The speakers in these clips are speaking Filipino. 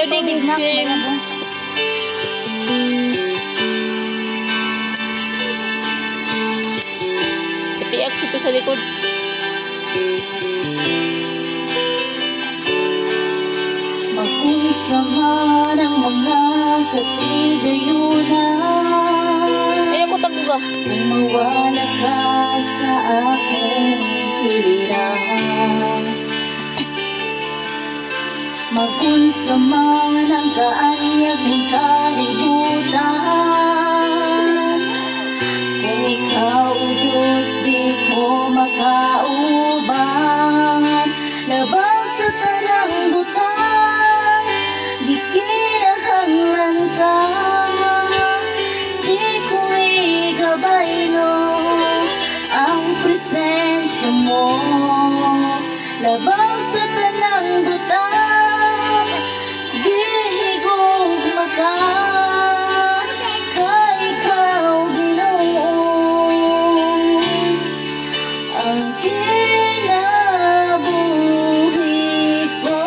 tubig na. Ipiyak ito sa likod. Magkunsama ng mga katigayunan. Ayaw ko taguga. Kung mawala ka sa akong hiliran. Magkunsama ng kaanyag ng kalibutan. Kung ikaw, O Diyos, di ko makauban. Labang sa tanang butang, di kinahanglan ka. Di ko igabaylo ang presensya mo. Labang sa tanang butang, di higugma ka. Ka ikaw, Ginoo, ang kinabuhi ko.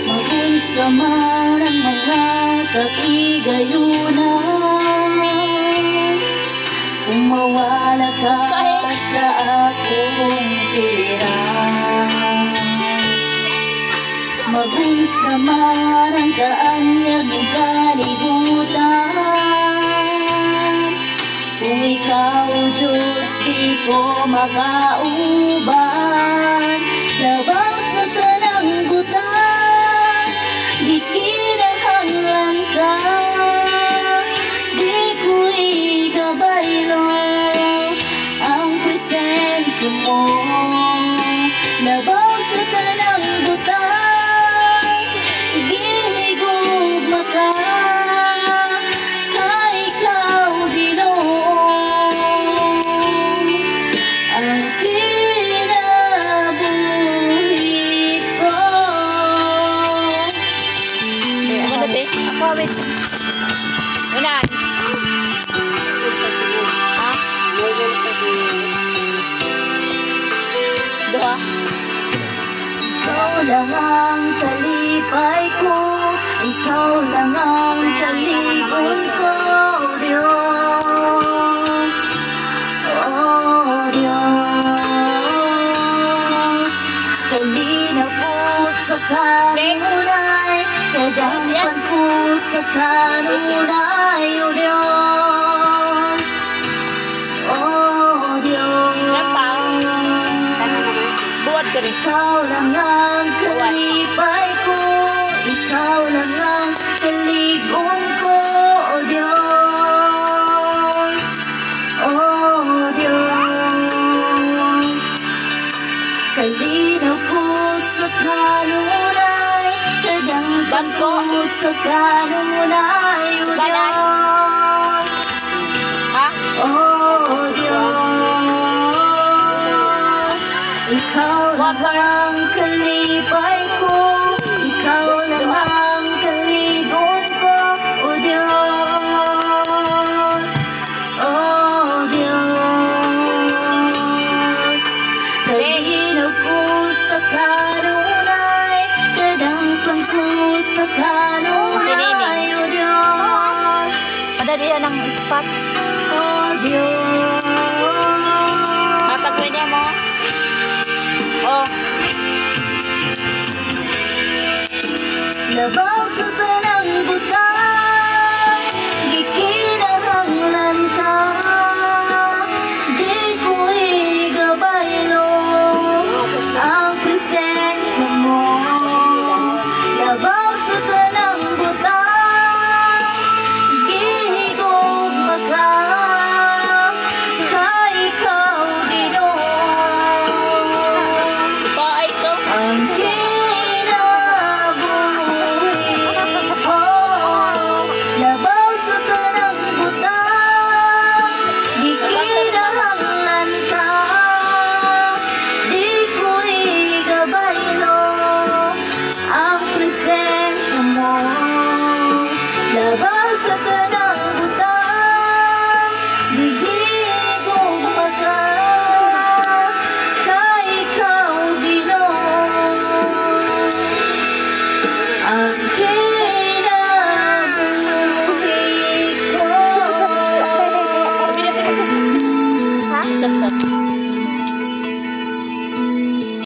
Magunsama ng mga katigayunan. Kung mawala ka sa akong hiliran. Magunsama ng kaanyag ng kalibutan. Kung ikaw, O Diyos, di ko makauban. Labang sa sanang butang, di kinahanglan ka. Di ko igabaylo ang presensya mo. Labang sa tanang butang, gihigugma ka. Ka ikaw, Ginoo, ang kinabuhi ko. Ano te? Ako, wait. Unan. Ha? Doha? Ikaw lang ang kalipay ko, ikaw lang ang kaligon ko, Diyos. Oh Diyos, kalina po sa kanunay, kadampan po sa kanunay, O Diyos. Oh Diyos, Buwad ka rin. ikaw lang ang kalipay ko, ikaw lang ang kaligon ko, O Diyos. Oh Diyos, kalinaw ko sa kanunay, kadampan ko sa kanunay, O Diyos. Ha? Oh Diyos, ikaw lang ang kalipay ko, ikaw lang ang kaligon ko, O Diyos. Oh Diyos, kalinaw ko sa kanunay, kadampan ko sa kanunay, O Diyos. Padalian ng spot. Oh Diyos, Matagwin niya mo. Oh. labang sa tanang butang, di kinahanglan ka. Di ko igabaylo ang presensya mo. Labang sa tanang butang, gihigugma ka. Ka ikaw, Ginoo, Paay ko. ang kinabuhi ko. Bakit